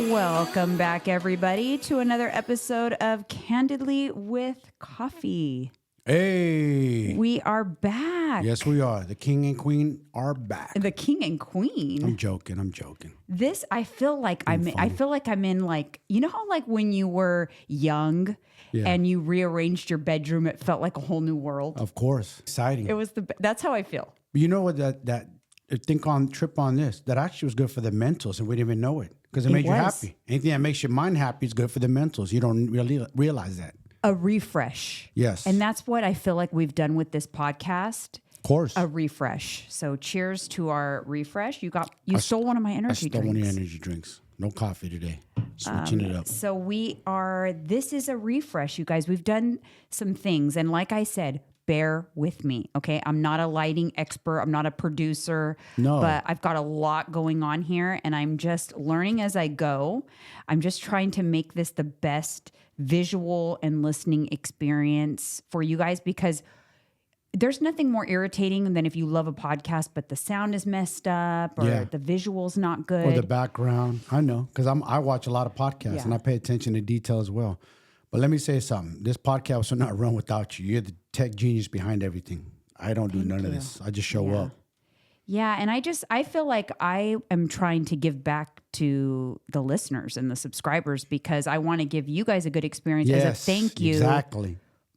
Welcome back, everybody, to another episode of Candidly with Coffee. Hey. We are back. Yes, we are. The king and queen are back. The king and queen. I'm joking. This, I feel like I'm in like, you know how like when you were young and you rearranged your bedroom, it felt like a whole new world. Of course. Exciting. It was that's how I feel. You know what that trip on this, that actually was good for the mentals and we didn't even know it because it made you happy. Anything that makes your mind happy is good for the mentals. You don't really realize that. A refresh. Yes. And that's what I feel like we've done with this podcast. Of course. A refresh. So cheers to our refresh. You stole one of my energy drinks. I stole one of your energy drinks. No coffee today. Switching it up. So this is a refresh, you guys. We've done some things. And like I said, bear with me, okay? I'm not a lighting expert. I'm not a producer. No. But I've got a lot going on here, and I'm just learning as I go. I'm just trying to make this the best visual and listening experience for you guys, because there's nothing more irritating than if you love a podcast, but the sound is messed up or the visual's not good. Or the background. I know, because I watch a lot of podcasts and I pay attention to detail as well. But let me say something. This podcast will not run without you. You're the tech genius behind everything. I don't do none of this. I just show up. Yeah, and I feel like I am trying to give back to the listeners and the subscribers because I want to give you guys a good experience as a thank you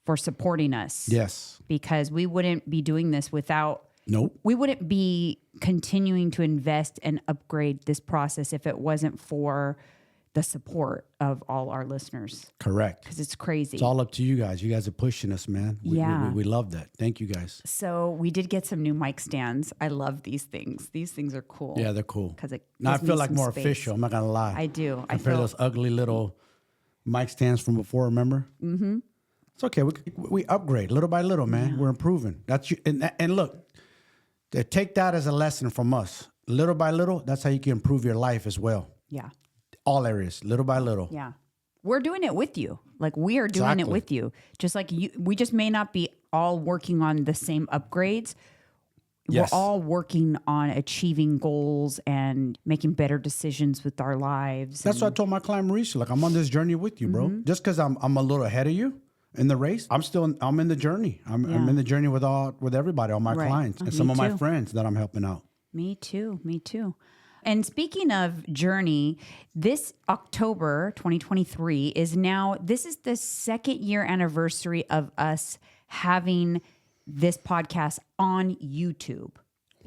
for supporting us. Yes. Because we wouldn't be doing this without... Nope. We wouldn't be continuing to invest and upgrade this process if it wasn't for the support of all our listeners. Correct. Because it's crazy. It's all up to you guys. You guys are pushing us, man. We love that. Thank you, guys. So we did get some new mic stands. I love these things. These things are cool. Yeah, they're cool. Because now I feel like more official. I'm not going to lie. I do. Compared to those ugly little mic stands from before, remember? Mm-hmm. It's okay. We upgrade little by little, man. We're improving. That's you. And look, take that as a lesson from us. Little by little, that's how you can improve your life as well. Yeah. All areas, little by little. Yeah. We're doing it with you. Like we are doing it with you. Just like you, we just may not be all working on the same upgrades. Yes. We're all working on achieving goals and making better decisions with our lives. That's what I told my client Marisa. Like, I'm on this journey with you, bro. Mm-hmm. Just because I'm a little ahead of you in the race, I'm in the journey. I'm in the journey with everybody, all my clients, and some of my friends that I'm helping out. Me too. And speaking of journey, this October 2023 is the second year anniversary of us having this podcast on YouTube.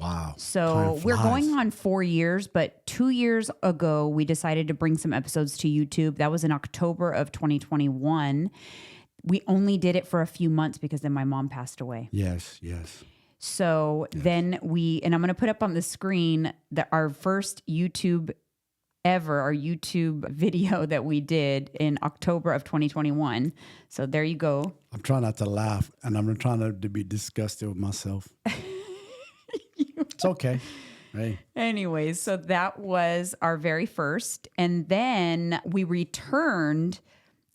Wow. So we're going on 4 years, but 2 years ago, we decided to bring some episodes to YouTube. That was in October of 2021. We only did it for a few months because then my mom passed away. Yes. So then and I'm going to put up on the screen our first YouTube video that we did in October of 2021. So there you go. I'm trying not to laugh and I'm trying not to be disgusted with myself. It's okay. Hey. Anyways, so that was our very first. And then we returned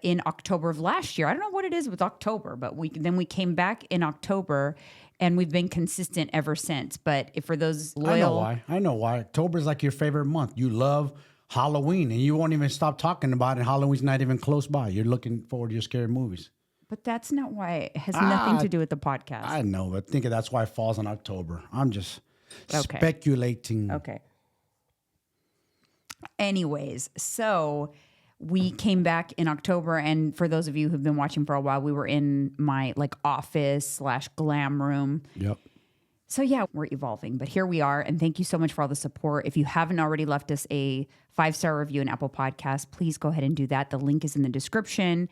in October of last year. I don't know what it is with October, but we came back in October. And we've been consistent ever since. But if for those loyal... I know why. October is like your favorite month. You love Halloween, and you won't even stop talking about it. Halloween's not even close by. You're looking forward to your scary movies. But that's not why. It has nothing to do with the podcast. I know, but I think that's why it falls in October. I'm just speculating. Okay. Anyways, so... we came back in October, and for those of you who've been watching for a while, we were in my office / glam room. Yep. So yeah, we're evolving, but here we are. And thank you so much for all the support. If you haven't already left us a 5-star review in Apple Podcasts, please go ahead and do that. The link is in the description.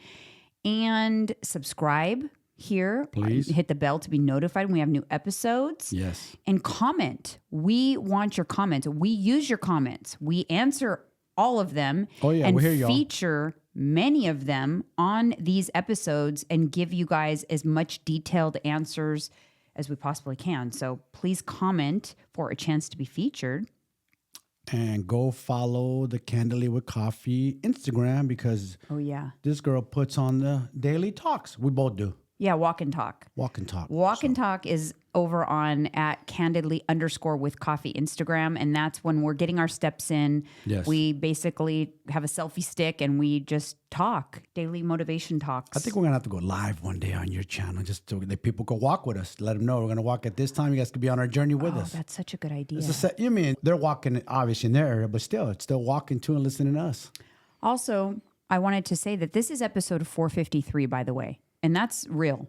And subscribe here. Please. Hit the bell to be notified when we have new episodes. Yes. And comment. We want your comments. We use your comments. We answer all of them, and feature many of them on these episodes and give you guys as much detailed answers as we possibly can. So please comment for a chance to be featured. And go follow the Candidly with Coffee Instagram because this girl puts on the daily talks. We both do. Yeah, Walk and Talk. Walk and Talk. Walk and Talk is over on at candidly_with_coffee Instagram. And that's when we're getting our steps in. Yes. We basically have a selfie stick and we just talk, daily motivation talks. I think we're going to have to go live one day on your channel just so that people go walk with us. Let them know we're going to walk at this time. You guys could be on our journey with us. That's such a good idea. You mean they're walking obviously in their area, but still, it's still walking to and listening to us. Also, I wanted to say that this is episode 453, by the way. And that's real.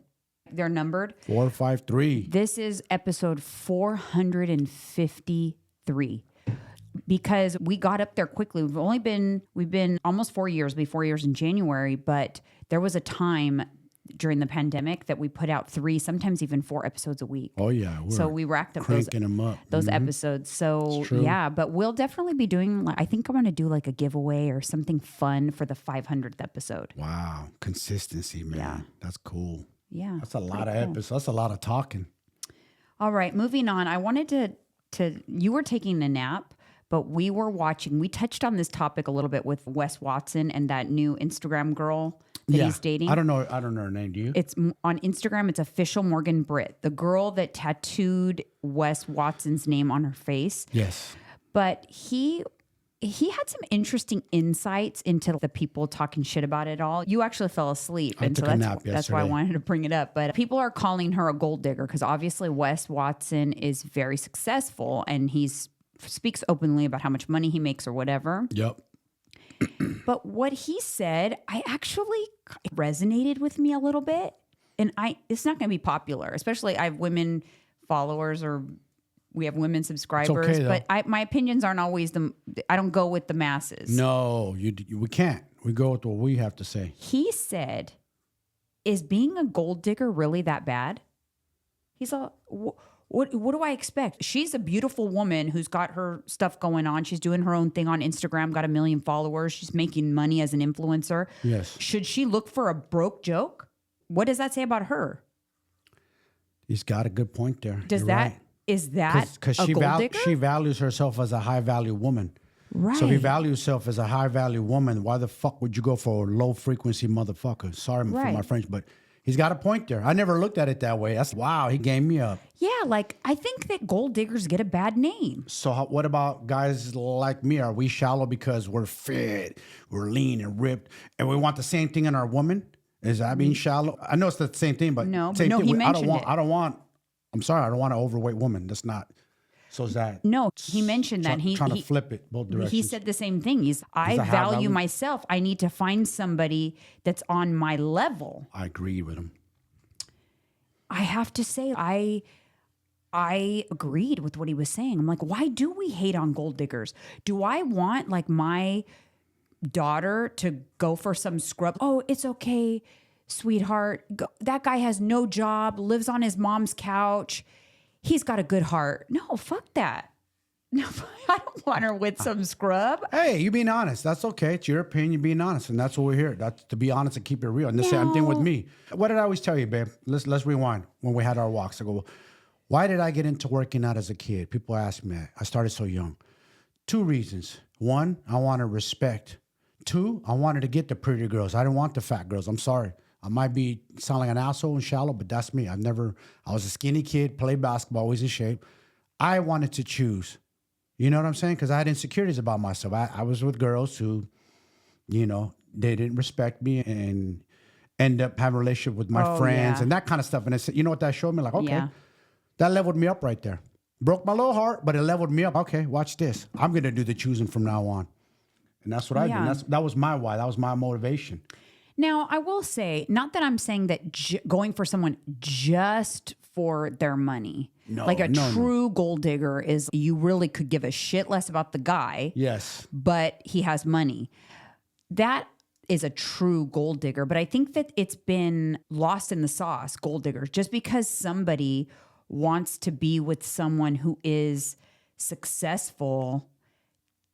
They're numbered. 453. This is episode 453 because we got up there quickly. We've been almost 4 years, 4 years in January, but there was a time during the pandemic that we put out 3, sometimes even 4 episodes a week. Oh yeah. So we racked up those episodes. So yeah, but we'll definitely be doing, I think I'm going to do like a giveaway or something fun for the 500th episode. Wow. Consistency, man. Yeah. That's cool. Yeah. That's a lot of episodes. That's a lot of talking. All right. Moving on. I wanted to you were taking a nap, but we touched on this topic a little bit with Wes Watson and that new Instagram girl that he's dating. I don't know her name. Do you? It's on Instagram. It's Official Morgan Britt, the girl that tattooed Wes Watson's name on her face. Yes. But he had some interesting insights into the people talking shit about it all. You actually fell asleep. I took a nap yesterday. That's why I wanted to bring it up. But people are calling her a gold digger because obviously Wes Watson is very successful and he speaks openly about how much money he makes or whatever. Yep. But what he said, I actually resonated with me a little bit. And it's not going to be popular, especially I have women followers or we have women subscribers. It's okay, but my opinions aren't always I don't go with the masses. No, we can't. We go with what we have to say. He said, is being a gold digger really that bad? He's all, what do I expect? She's a beautiful woman who's got her stuff going on. She's doing her own thing on Instagram, got 1 million followers. She's making money as an influencer. Yes. Should she look for a broke joke? What does that say about her? He's got a good point there. Is that a gold digger? She values herself as a high value woman. Right. So if you value yourself as a high value woman, why the fuck would you go for a low frequency motherfucker? Sorry for my French, but he's got a point there. I never looked at it that way. Wow, he gave me up. Yeah, like I think that gold diggers get a bad name. So what about guys like me? Are we shallow because we're fit, we're lean and ripped, and we want the same thing in our woman? Is that being shallow? I know it's the same thing, but no, he mentioned I don't want an overweight woman. That's not. So is that? No, he mentioned that. Trying to flip it both directions. He said the same thing. I value myself. I need to find somebody that's on my level. I agree with him. I have to say, I agreed with what he was saying. I'm like, why do we hate on gold diggers? Do I want like my daughter to go for some scrub? Oh, it's okay, sweetheart. That guy has no job, lives on his mom's couch. He's got a good heart. No, fuck that. No, I don't want her with some scrub. Hey, you being honest. That's okay. It's your opinion, you being honest. And that's what we're here. That's to be honest and keep it real. And the same thing with me. What did I always tell you, babe? Let's rewind when we had our walks. I go, why did I get into working out as a kid? People ask me that. I started so young. 2 reasons. 1, I wanted respect. 2, I wanted to get the pretty girls. I didn't want the fat girls. I'm sorry. I might sound like an asshole and shallow, but that's me. I was a skinny kid, played basketball, always in shape. I wanted to choose. You know what I'm saying? Because I had insecurities about myself. I was with girls who, they didn't respect me and end up having a relationship with my friends and that kind of stuff. And you know what that showed me? Like, okay, that leveled me up right there. Broke my little heart, but it leveled me up. Okay, watch this. I'm going to do the choosing from now on. And that's what I did. That was my why. That was my motivation. Now, I will say, not that I'm saying that going for someone just for their money. No, like a true gold digger is you really could give a shit less about the guy. Yes. But he has money. That is a true gold digger. But I think that it's been lost in the sauce, gold diggers. Just because somebody wants to be with someone who is successful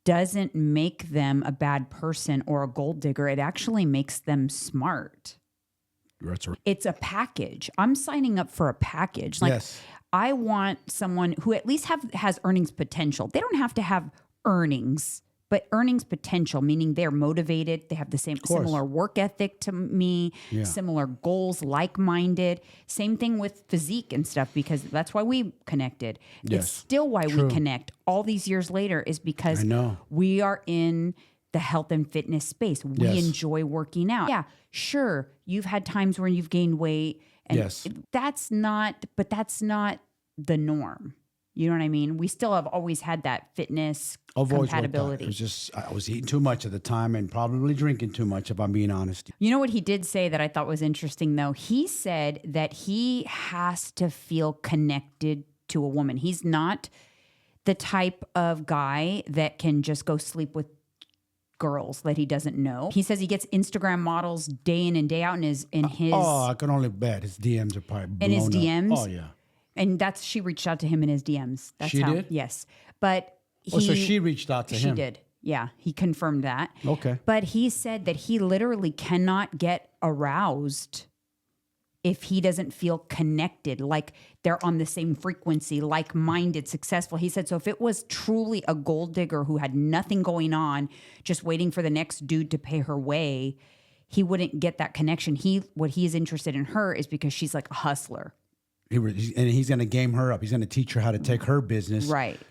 doesn't make them a bad person or a gold digger. It actually makes them smart. That's right. It's a package. I'm signing up for a package. Like, yes. I want someone who at least has earnings potential. They don't have to have earnings but earnings potential, meaning they're motivated, they have the same similar work ethic to me, similar goals, like-minded. Same thing with physique and stuff, because that's why we connected. Yes. It's still why we connect all these years later, is because we are in the health and fitness space. We enjoy working out. Yeah, sure, you've had times where you've gained weight, and that's not the norm. You know what I mean? We still have always had that fitness compatibility. It was just, I was eating too much at the time and probably drinking too much, if I'm being honest. You know what he did say that I thought was interesting, though? He said that he has to feel connected to a woman. He's not the type of guy that can just go sleep with girls that he doesn't know. He says he gets Instagram models day in and day out in his I can only bet his DMs are probably blown in his DMs. Up. Oh, yeah. And she reached out to him in his DMs. She did? Yes. But so she reached out to him. She did. Yeah. He confirmed that. Okay. But he said that he literally cannot get aroused if he doesn't feel connected, like they're on the same frequency, like-minded, successful. He said, so if it was truly a gold digger who had nothing going on, just waiting for the next dude to pay her way, he wouldn't get that connection. What he is interested in her is because she's like a hustler. And he's going to game her up. He's going to teach her how to take her business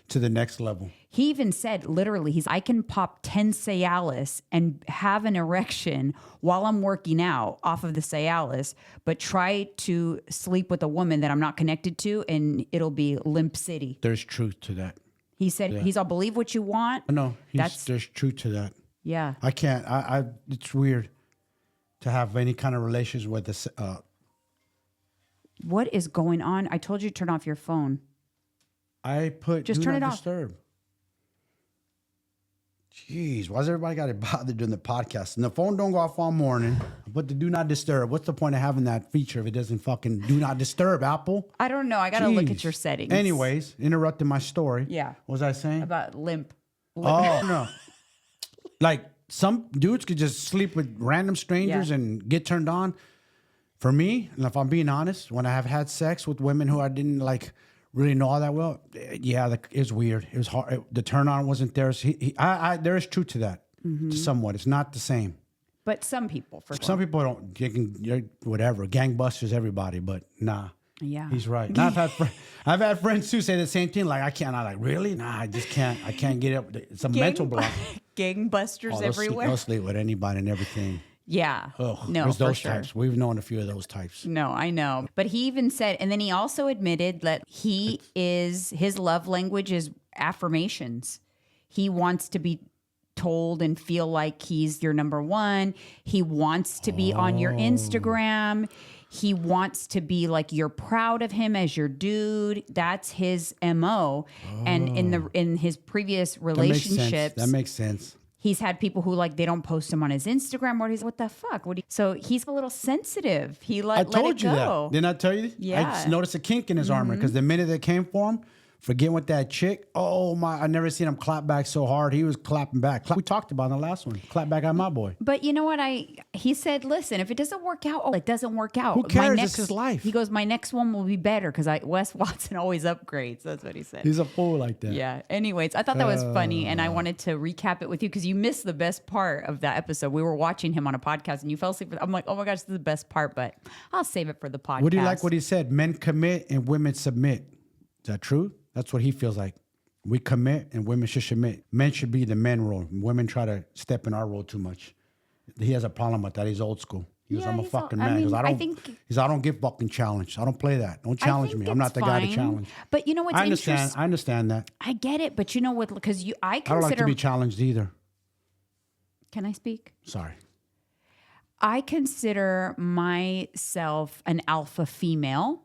to the next level. He even said, literally, I can pop 10 Cialis and have an erection while I'm working out off of the Cialis, but try to sleep with a woman that I'm not connected to, and it'll be Limp City. There's truth to that. He said, I'll believe what you want. No, there's truth to that. Yeah. I can't. It's weird to have any kind of relations with this. What is going on? I told you to turn off your phone. I put just do turn not it disturb. off. Jeez, why's everybody got to bother doing the podcast? And the phone don't go off all morning. But the do not disturb. What's the point of having that feature if it doesn't fucking do not disturb, Apple? I don't know. I got to look at your settings. Anyways, interrupting my story. Yeah. What was I saying? About limp. Oh, no. Like some dudes could just sleep with random strangers and get turned on. For me, and if I'm being honest, when I have had sex with women who I didn't really know all that well, it was weird. It was hard. The turn on wasn't there. There is truth to that, somewhat. It's not the same. But some people, some people don't. You're whatever, gangbusters, everybody. But nah. Yeah, he's right. Now, I've had friends too say the same thing. Like I can't. I'm like, really? Nah, I just can't. I can't get up. It's a mental block. Gangbusters everywhere. They'll sleep with anybody and everything. Yeah. Ugh, no, there's for those sure. types. We've known a few of those types. No, I know. But he even said, and then he also admitted that his love language is affirmations. He wants to be told and feel like he's your number one. He wants to be on your Instagram. He wants to be like you're proud of him as your dude. That's his MO. And in his previous relationships, that makes sense. He's had people who they don't post him on his Instagram, or he's what the fuck? So he's a little sensitive. He let it go. I told you that. Didn't I tell you? Yeah. I just noticed a kink in his armor because the minute that came for him, forgetting with that chick. Oh my! I never seen him clap back so hard. He was clapping back. We talked about in the last one. Clap back at my boy. But you know what? He said, listen, if it doesn't work out, it doesn't work out. Who cares? It's his life. He goes, my next one will be better because Wes Watson always upgrades. That's what he said. He's a fool like that. Yeah. Anyways, I thought that was funny, and I wanted to recap it with you because you missed the best part of that episode. We were watching him on a podcast, and you fell asleep. I'm like, oh my gosh, this is the best part, but I'll save it for the podcast. What do you like what he said? Men commit and women submit. Is that true? That's what he feels like. We commit and women should submit. Men should be the men role. Women try to step in our role too much. He has a problem with that. He's old school. He goes, I'm a fucking man. I don't get fucking challenged. I don't play that. Don't challenge me. I'm not the guy to challenge. But you know what's interesting? I understand that. I get it. But you know what? Because I don't like to be challenged either. Can I speak? Sorry. I consider myself an alpha female,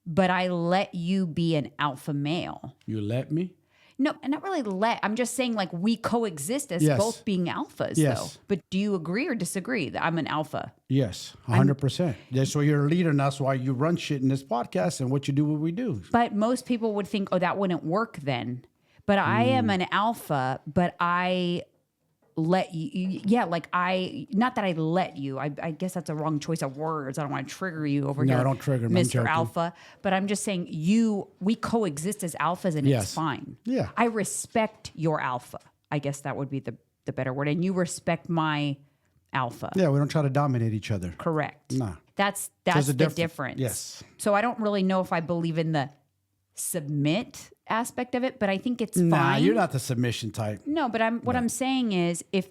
but I let you be an alpha male. You let me? No, not really let. I'm just saying we coexist as both being alphas, though. But do you agree or disagree that I'm an alpha? Yes, 100%. That's why you're a leader, and that's why you run shit in this podcast and what you do, what we do. But most people would think, that wouldn't work then. But I am an alpha, but I let you, not that I let you. I guess that's a wrong choice of words. I don't want to trigger you over here. No, don't trigger me, Mr. Alpha. But I'm just saying we coexist as alphas, and it's fine. Yeah. I respect your alpha. I guess that would be the better word. And you respect my alpha. Yeah, we don't try to dominate each other. Correct. Nah. That's the difference. Yes. So I don't really know if I believe in the submit aspect of it, but I think it's fine. Nah, you're not the submission type. No, but I'm saying is if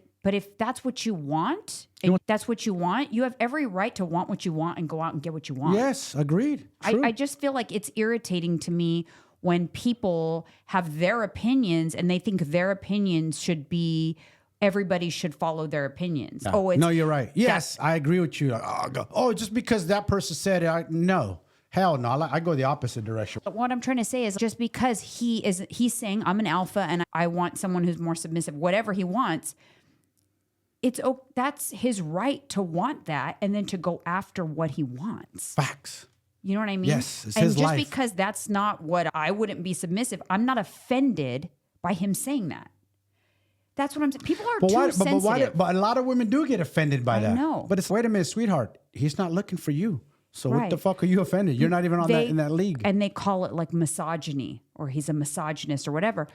that's what you want, that's what you want, you have every right to want what you want and go out and get what you want. Yes, agreed. True. I just feel like it's irritating to me when people have their opinions and they think their opinions should be, everybody should follow their opinions. Yeah. No, you're right. Yes, I agree with you. Just because that person said it, no. Hell no. I go the opposite direction. But what I'm trying to say is just because he's saying I'm an alpha and I want someone who's more submissive, whatever he wants, that's his right to want that and then to go after what he wants. Facts. You know what I mean? Yes, it's his life. And just because that's not what I wouldn't be submissive, I'm not offended by him saying that. That's what I'm saying. People are too sensitive. But a lot of women do get offended by that. I know. But wait a minute, sweetheart. He's not looking for you. So what the fuck are you offended? You're not even in that league. And they call it like misogyny or he's a misogynist or whatever.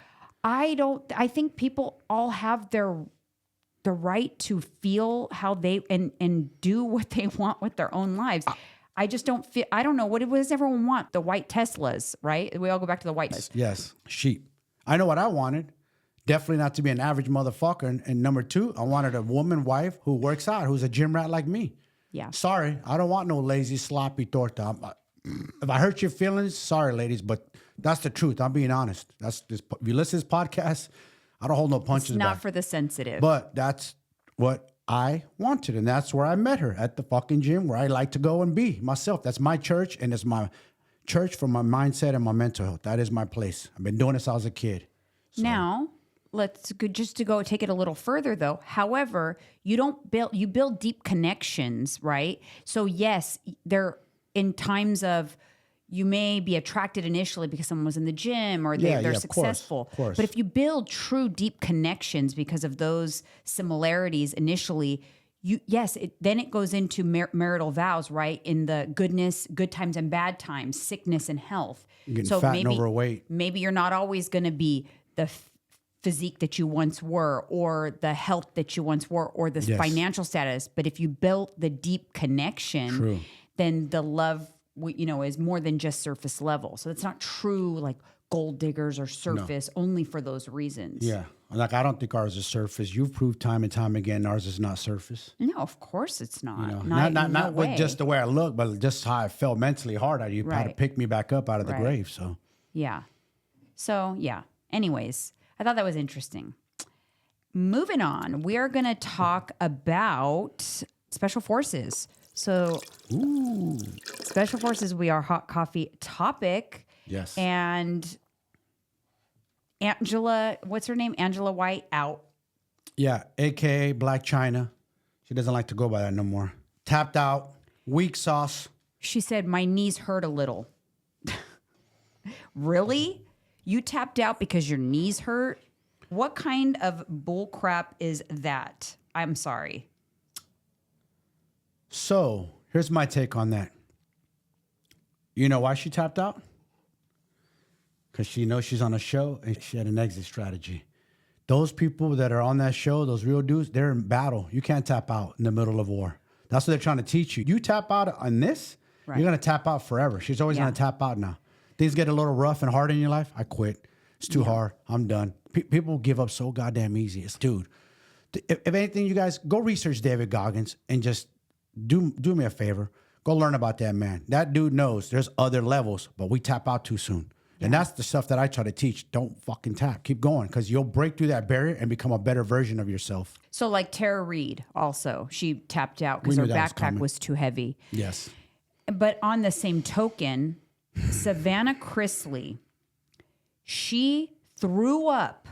I think people all have the right to feel how they and do what they want with their own lives. I just don't feel, I don't know, what does everyone want? The white Teslas, right? We all go back to the white Teslas. Yes, sheep. I know what I wanted. Definitely not to be an average motherfucker. And number two, I wanted a woman wife who works out, who's a gym rat like me. Yeah. Sorry, I don't want no lazy, sloppy torta. If I hurt your feelings, sorry, ladies, but that's the truth. I'm being honest. If you listen to this podcast, I don't hold no punches It's not back. for the sensitive. But that's what I wanted. And that's where I met her, at the fucking gym where I like to go and be myself. That's my church, and it's my church for my mindset and my mental health. That is my place. I've been doing this since I was a kid. So. Now, just to go take it a little further though. However, you build deep connections, right? So yes, they're in times of, you may be attracted initially because someone was in the gym or they're successful. Of course. But if you build true deep connections because of those similarities initially, then it goes into marital vows, right? In the good times and bad times, sickness and health. You're getting fat and overweight. Maybe you're not always going to be the physique that you once were or the health that you once were or the financial status. But if you built the deep connection, then the love, is more than just surface level. So it's not true like gold diggers or surface only for those reasons. Yeah. Like, I don't think ours is surface. You've proved time and time again ours is not surface. No, of course it's not. Not with just the way I look, but just how I felt mentally hard at you. Had to pick me back up out of the grave. So yeah. Anyways, I thought that was interesting. Moving on, we are going to talk about special forces. So, special forces, we are hot coffee topic. Yes. And Angela, what's her name? Angela White out. Yeah, AKA Black China. She doesn't like to go by that no more. Tapped out, weak sauce. She said, my knees hurt a little. Really? You tapped out because your knees hurt? What kind of bull crap is that? I'm sorry. So here's my take on that. You know why she tapped out? Because she knows she's on a show and she had an exit strategy. Those people that are on that show, those real dudes, they're in battle. You can't tap out in the middle of war. That's what they're trying to teach you. You tap out on this, you're going to tap out forever. She's always going to tap out now. Things get a little rough and hard in your life. I quit. It's too hard. I'm done. People give up so goddamn easy. Dude, if anything, you guys, go research David Goggins and just do me a favor. Go learn about that man. That dude knows there's other levels, but we tap out too soon. Yeah. And that's the stuff that I try to teach. Don't fucking tap. Keep going, because you'll break through that barrier and become a better version of yourself. So like Tara Reid also, she tapped out because her backpack was too heavy. Yes. But on the same token, Savannah Chrisley, she threw up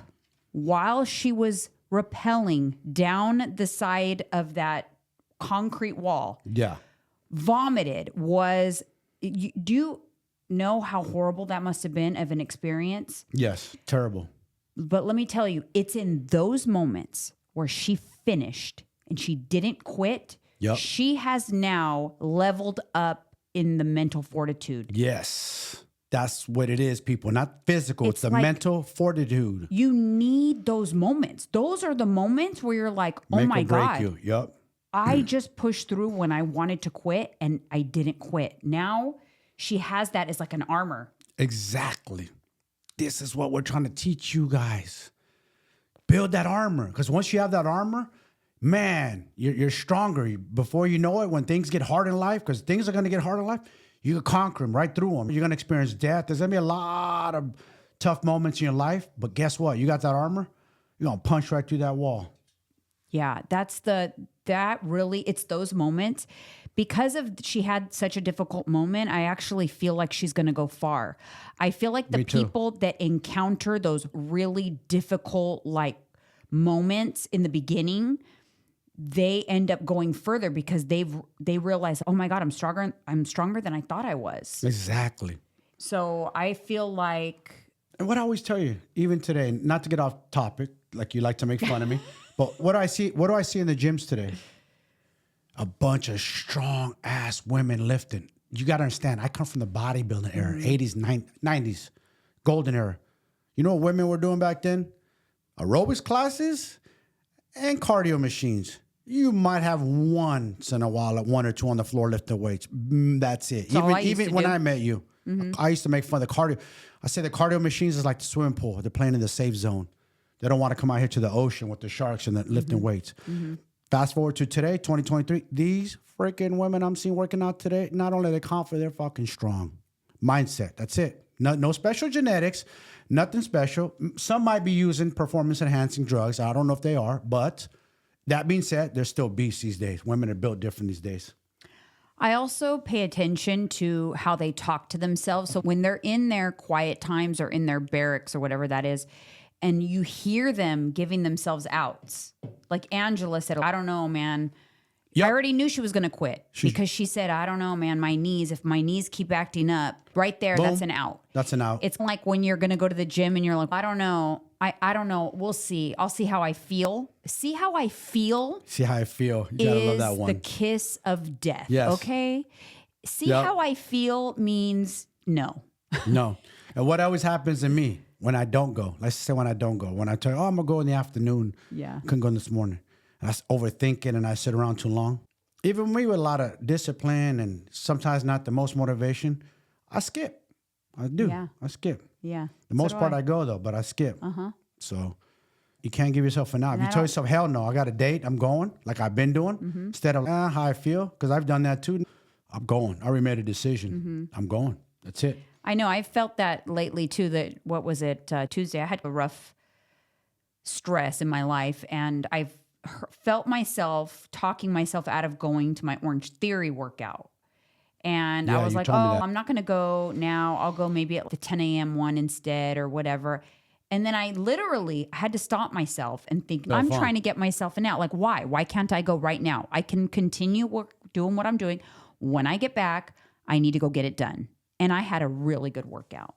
while she was rappelling down the side of that concrete wall. Yeah. Vomited. Do you know how horrible that must have been of an experience? Yes, terrible. But let me tell you, it's in those moments where she finished and she didn't quit. Yep. She has now leveled up in the mental fortitude. Yes. That's what it is, people. Not physical. It's the like mental fortitude. You need those moments. Those are the moments where you're like, oh Make my or break God. You. Yep. I just pushed through when I wanted to quit and I didn't quit. Now she has that as like an armor. Exactly. This is what we're trying to teach you guys. Build that armor. Because once you have that armor, man, you're stronger. Before you know it, when things get hard in life, because things are going to get hard in life, you can conquer them right through them. You're going to experience death. There's going to be a lot of tough moments in your life. But guess what? You got that armor, you're going to punch right through that wall. Yeah, it's those moments. Because she had such a difficult moment, I actually feel like she's going to go far. I feel like the people that encounter those really difficult like moments in the beginning, they end up going further because they realize, oh my God, I'm stronger than I thought I was. Exactly. So I feel like, and what I always tell you, even today, not to get off topic, like you like to make fun of me, but what do I see in the gyms today? A bunch of strong ass women lifting. You got to understand, I come from the bodybuilding era, 80s, 90s, golden era. You know what women were doing back then? Aerobics classes and cardio machines. You might have once in a while, like one or two on the floor lifting weights. That's it. Even when I met you, I used to make fun of the cardio. I say the cardio machines is like the swimming pool. They're playing in the safe zone. They don't want to come out here to the ocean with the sharks and the lifting weights. Fast forward to today, 2023. These freaking women I'm seeing working out today, not only are they confident, they're fucking strong. Mindset, that's it. No special genetics, nothing special. Some might be using performance-enhancing drugs. I don't know if they are, but that being said, they're still beasts these days. Women are built different these days. I also pay attention to how they talk to themselves. So when they're in their quiet times or in their barracks or whatever that is, and you hear them giving themselves outs. Like Angela said, I don't know, man. Yep. I already knew she was going to quit because she said, I don't know, man, if my knees keep acting up, right there, boom, that's an out. That's an out. It's like when you're going to go to the gym and you're like, I don't know. I don't know. We'll see. I'll see how I feel. See how I feel. See how I feel. You gotta love that one. The kiss of death. Yes. Okay. See how I feel means no. No. And what always happens to me when I don't go, let's say when I don't go, when I tell you, I'm going to go in the afternoon. Yeah. Couldn't go this morning. And I was overthinking and I sit around too long. Even me with a lot of discipline and sometimes not the most motivation, I skip. I do. Yeah. I skip. Yeah. The most part I go though, but I skip. So you can't give yourself an out. If you tell yourself, hell no, I got a date, I'm going, like I've been doing, instead of how I feel, because I've done that too. I'm going. I already made a decision. I'm going. That's it. I know. I felt that lately too, that, what was it, Tuesday? I had a rough stress in my life and I've felt myself talking myself out of going to my Orange Theory workdown. And I was like, I'm not going to go now. I'll go maybe at the 10 a.m. one instead or whatever. And then I literally had to stop myself and think, I'm trying to get myself an out. Like, why? Why can't I go right now? I can continue doing what I'm doing. When I get back, I need to go get it done. And I had a really good workout.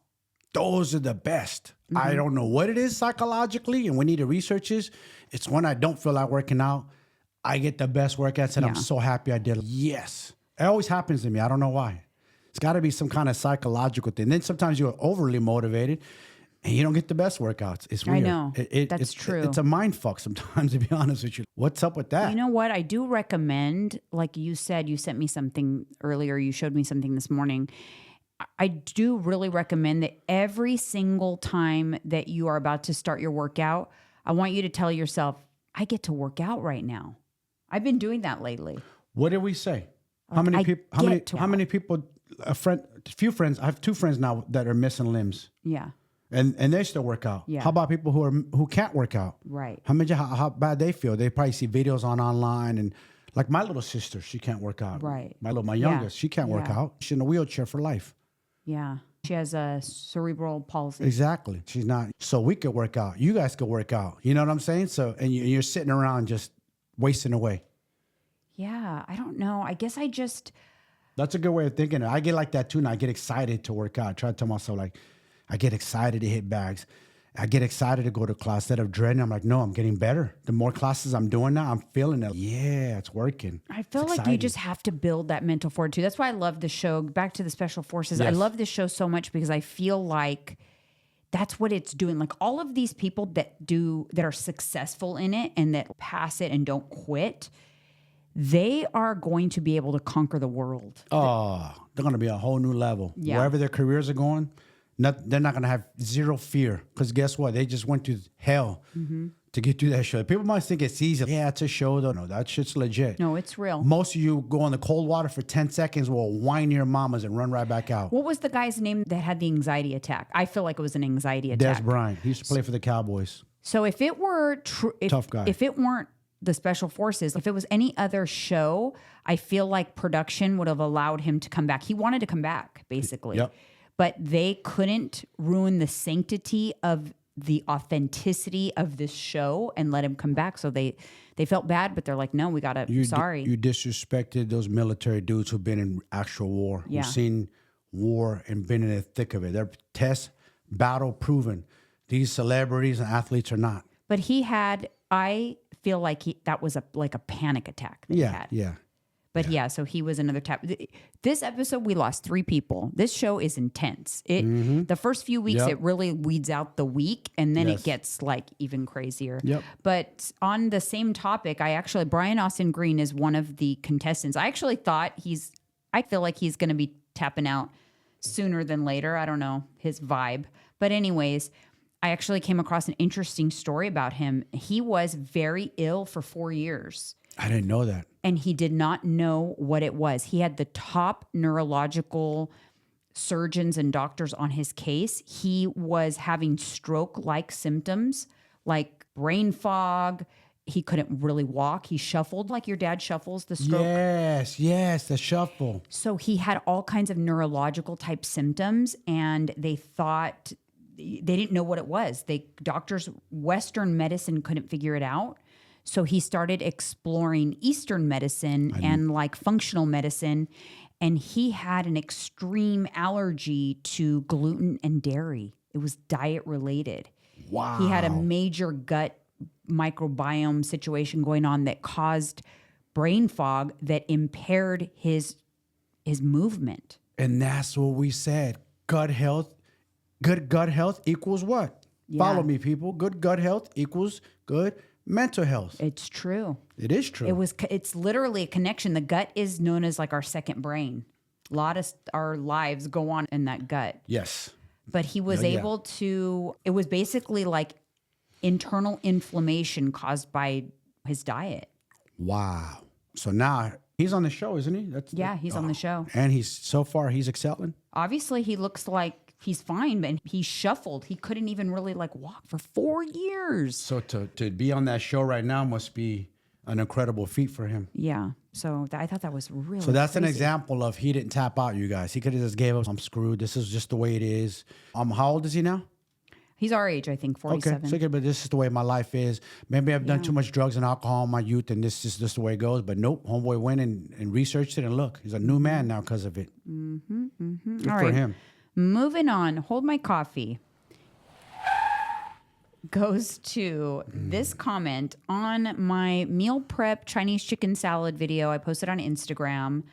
Those are the best. I don't know what it is psychologically, and we need to research this. It's when I don't feel like working out, I get the best workouts, and I'm so happy I did it. Yes. It always happens to me. I don't know why. It's got to be some kind of psychological thing. Then sometimes you're overly motivated, and you don't get the best workouts. It's weird. I know. That's true. It's a mind fuck sometimes, to be honest with you. What's up with that? You know what? I do recommend, like you said, you sent me something earlier. You showed me something this morning. I do really recommend that every single time that you are about to start your workout, I want you to tell yourself, I get to work out right now. I've been doing that lately. What did we say? How many people? How many people? A few friends. I have 2 friends now that are missing limbs. Yeah. And they still work out. Yeah. How about people who can't work out? Right. How bad they feel? They probably see videos online and like my little sister, she can't work out. Right. My youngest, she can't work out. She's in a wheelchair for life. Yeah. She has a cerebral palsy. Exactly. She's not. So we could work out. You guys could work out. You know what I'm saying? So, and you're sitting around just wasting away. Yeah. I don't know. I guess I just. That's a good way of thinking. I get like that too. And I get excited to work out. I try to tell myself like, I get excited to hit bags. I get excited to go to class instead of dreading. I'm like, no, I'm getting better. The more classes I'm doing now, I'm feeling it. Yeah, it's working. I feel like you just have to build that mental fortitude. That's why I love the show. Back to the Special Forces. Yes. I love this show so much because I feel like that's what it's doing. Like all of these people that are successful in it and that pass it and don't quit, they are going to be able to conquer the world. Oh, they're going to be a whole new level. Yeah. Wherever their careers are going, they're not going to have zero fear. Because guess what? They just went to hell to get through that show. People might think it's easy. Yeah, it's a show, though. No, that shit's legit. No, it's real. Most of you go in the cold water for 10 seconds, will whine your mamas and run right back out. What was the guy's name that had the anxiety attack? I feel like it was an anxiety attack. Des Bryant. He used to play for the Cowboys. So if it were tough guy. If it weren't the Special Forces, if it was any other show, I feel like production would have allowed him to come back. He wanted to come back, basically. Yep. But they couldn't ruin the sanctity of the authenticity of this show and let him come back. So they felt bad, but they're like, no, we gotta, sorry. You disrespected those military dudes who've been in actual war, who've seen war and been in the thick of it. They're test, battle proven. These celebrities and athletes are not. But I feel like that was like a panic attack that he had. Yeah. But so he was another tap. This episode, we lost 3 people. This show is intense. The first few weeks, it really weeds out the weak, and then it gets like even crazier. Yep. But on the same topic, Brian Austin Green is one of the contestants. I actually thought I feel like he's going to be tapping out sooner than later. I don't know his vibe. But anyways, I actually came across an interesting story about him. He was very ill for 4 years. I didn't know that. And he did not know what it was. He had the top neurological surgeons and doctors on his case. He was having stroke-like symptoms, like brain fog. He couldn't really walk. He shuffled like your dad shuffles, the stroke. Yes, the shuffle. So he had all kinds of neurological type symptoms, and they thought they didn't know what it was. Doctors, Western medicine couldn't figure it out. So he started exploring Eastern medicine and like functional medicine. And he had an extreme allergy to gluten and dairy. It was diet related. Wow. He had a major gut microbiome situation going on that caused brain fog that impaired his movement. And that's what we said. Gut health. Good gut health equals what? Yeah. Follow me, people. Good gut health equals good mental health. It's true. It is true. It's literally a connection. The gut is known as like our second brain. A lot of our lives go on in that gut. Yes. But he was able to, it was basically like internal inflammation caused by his diet. Wow. So now he's on the show, isn't he? He's on the show. And he's excelling. Obviously he looks like he's fine, but he shuffled. He couldn't even really like walk for 4 years. So to be on that show right now must be an incredible feat for him. Yeah. So I thought that was really So that's crazy. an example of he didn't tap out, you guys. He could have just gave up, I'm screwed. This is just the way it is. How old is he now? He's our age, I think, 47. Okay, but this is the way my life is. Maybe I've done too much drugs and alcohol in my youth, and this is just the way it goes. But nope, homeboy went and researched it, and look, he's a new man now because of it. Good All for right. him. Moving on, hold my coffee. Goes to this comment on my meal prep Chinese chicken salad video I posted on Instagram.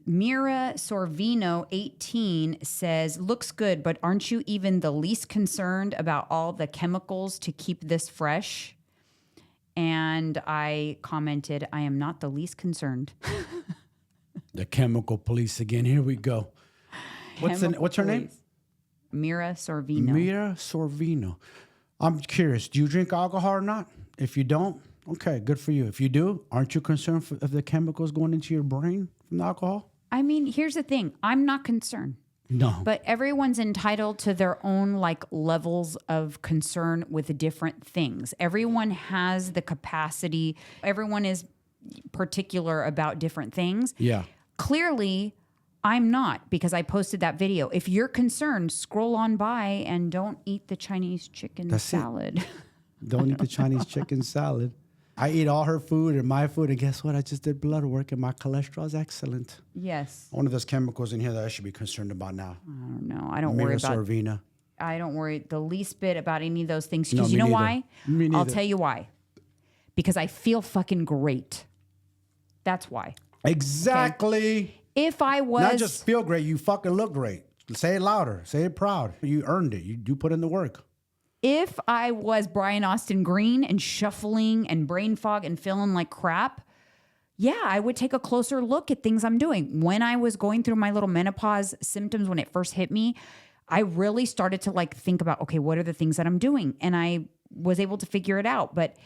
Mira Sorvino 18 says, looks good, but aren't you even the least concerned about all the chemicals to keep this fresh? And I commented, I am not the least concerned. The chemical police again. Here we go. What's her name? Mira Sorvino. Mira Sorvino. I'm curious. Do you drink alcohol or not? If you don't, okay, good for you. If you do, aren't you concerned of the chemicals going into your brain from the alcohol? I mean, here's the thing. I'm not concerned. No. But everyone's entitled to their own like levels of concern with different things. Everyone has the capacity. Everyone is particular about different things. Yeah. Clearly, I'm not, because I posted that video. If you're concerned, scroll on by and don't eat the Chinese chicken salad. Don't eat the Chinese chicken salad. I eat all her food and my food, and guess what? I just did blood work, and my cholesterol is excellent. Yes. One of those chemicals in here that I should be concerned about now. I don't know. I don't worry about. Sorvina. I don't worry the least bit about any of those things. Because No, you me know neither. why? Me I'll neither. tell you why. Because I feel fucking great. That's why. Exactly. If I was Not just feel great, you fucking look great. Say it louder. Say it proud. You earned it. You put in the work. if I was Brian Austin Green and shuffling and brain fog and feeling like crap, yeah, I would take a closer look at things I'm doing. When I was going through my little menopause symptoms when it first hit me, I really started to like think about, okay, what are the things that I'm doing? And I was able to figure it out. But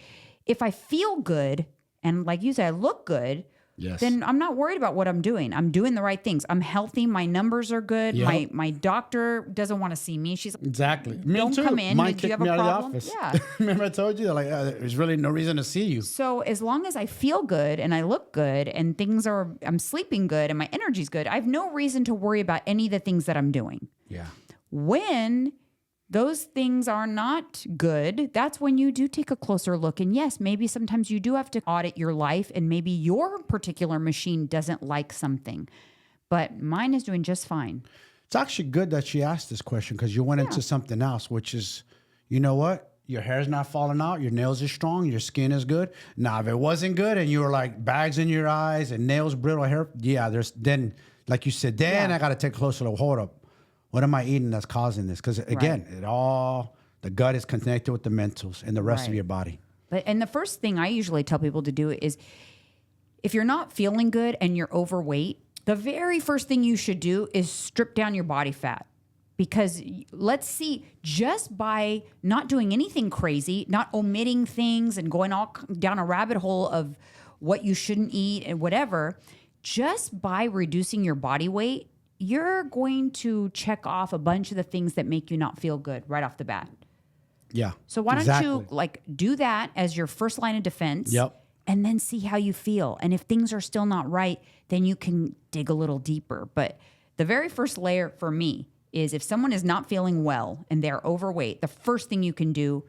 if I feel good and like you said, I look good, Yes. then I'm not worried about what I'm doing. I'm doing the right things. I'm healthy. My numbers are good. Yep. My doctor doesn't want to see me. She's like, Exactly. Me don't too. come in. Mine Do you kicked have a me out problem? of the office. Yeah. Remember I told you, like, there's really no reason to see you. So as long as I feel good and I look good and I'm sleeping good and my energy's good, I have no reason to worry about any of the things that I'm doing. Yeah. When those things are not good, that's when you do take a closer look. And yes, maybe sometimes you do have to audit your life and maybe your particular machine doesn't like something. But mine is doing just fine. It's actually good that she asked this question because you went into something else, which is, you know what? Your hair's not falling out. Your nails are strong. Your skin is good. Now, if it wasn't good and you were like bags in your eyes and nails, brittle hair, then, like you said, I got to take a closer look. Hold up. What am I eating that's causing this? Because again, the gut is connected with the mentals and the rest of your body. And the first thing I usually tell people to do is if you're not feeling good and you're overweight, the very first thing you should do is strip down your body fat. Because let's see, just by not doing anything crazy, not omitting things and going all down a rabbit hole of what you shouldn't eat and whatever, just by reducing your body weight, you're going to check off a bunch of the things that make you not feel good right off the bat. Yeah. So why don't you like do that as your first line of defense? Yep. And then see how you feel. And if things are still not right, then you can dig a little deeper. But the very first layer for me is if someone is not feeling well and they're overweight, the first thing you can do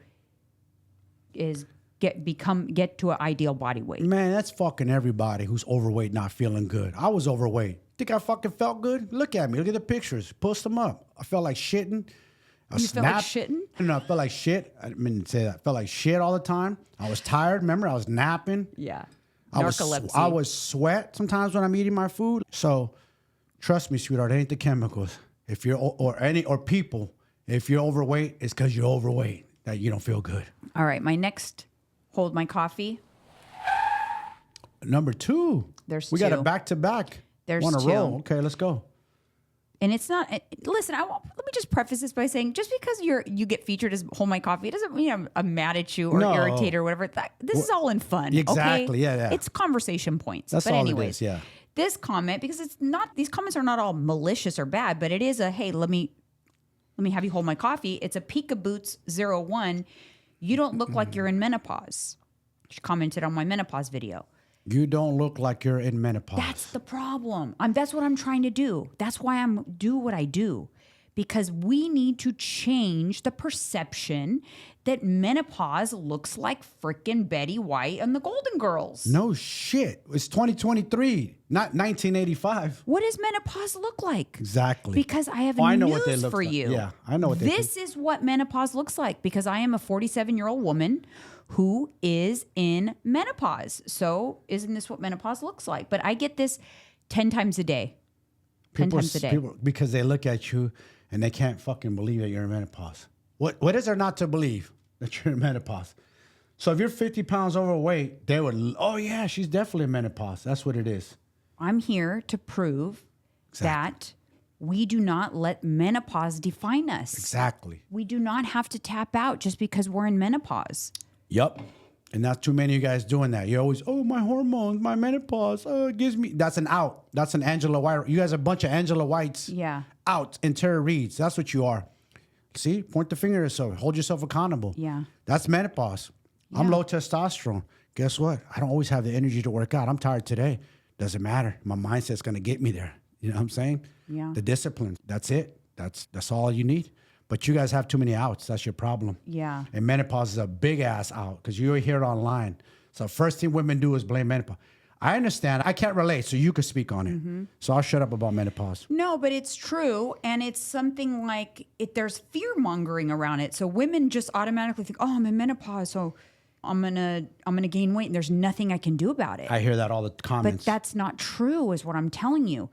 is get to an ideal body weight. Man, that's fucking everybody who's overweight not feeling good. I was overweight. Think I fucking felt good? Look at me. Look at the pictures. Post them up. I felt like shitting. You felt like shitting? No, I felt like shit. I didn't say that. I felt like shit all the time. I was tired. Remember, I was napping. Yeah. Narcolepsy. I was sweat sometimes when I'm eating my food. So trust me, sweetheart, it ain't the chemicals. If you're or people, if you're overweight, it's because you're overweight that you don't feel good. All right, my next hold my coffee. Number 2. We got a back-to-back. There's on a 2. roll. Okay, let's go. And it's not. Listen, let me just preface this by saying, just because you get featured as hold my coffee, it doesn't mean I'm mad at you or irritated or whatever. This is all in fun. Exactly. Okay? Yeah. It's conversation points. That's but all anyways, it is. Yeah. This comment, because it's not. These comments are not all malicious or bad, but it is a hey, let me have you hold my coffee. It's a Pika Boots 01. You don't look like you're in menopause. She commented on my menopause video. You don't look like you're in menopause. That's the problem. That's what I'm trying to do. That's why I'm do what I do. Because we need to change the perception that menopause looks like frickin' Betty White and the Golden Girls. No shit. It's 2023, not 1985. What does menopause look like? Exactly. Because I have news for you. Yeah, I know what they This is what menopause looks like because I am a 47-year-old woman who is in menopause. So isn't this what menopause looks like? But I get this 10 times a day. 10 times a day. Because they look at you and they can't fucking believe that you're in menopause. What is there not to believe that you're in menopause? So if you're 50 pounds overweight, they would, oh yeah, she's definitely in menopause. That's what it is. I'm here to prove that we do not let menopause define us. Exactly. We do not have to tap out just because we're in menopause. Yep. And not too many of you guys doing that. You're always, oh, my hormones, my menopause, it gives me. That's an out. That's an Angela White. You guys are a bunch of Angela Whites. Yeah. Out and Tara Reeds. That's what you are. See, point the finger at yourself. Hold yourself accountable. Yeah. That's menopause. Yeah. I'm low testosterone. Guess what? I don't always have the energy to work out. I'm tired today. Doesn't matter. My mindset's going to get me there. You know what I'm saying? Yeah. The discipline. That's it. That's all you need. But you guys have too many outs. That's your problem. Yeah. And menopause is a big ass out because you hear it online. So first thing women do is blame menopause. I understand. I can't relate, so you could speak on it. So I'll shut up about menopause. No, but it's true. And it's something like there's fear mongering around it. So women just automatically think, oh, I'm in menopause, so I'm gonna gain weight and there's nothing I can do about it. I hear that all the comments. But that's not true, is what I'm telling you.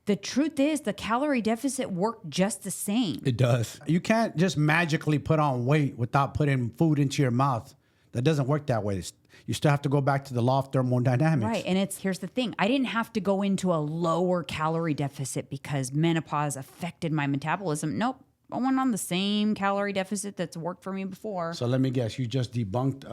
The truth is the calorie deficit worked just the same. It does. You can't just magically put on weight without putting food into your mouth. That doesn't work that way. You still have to go back to the law of thermodynamics. Right. And here's the thing. I didn't have to go into a lower calorie deficit because menopause affected my metabolism. Nope. I went on the same calorie deficit that's worked for me before. So let me guess. You just debunked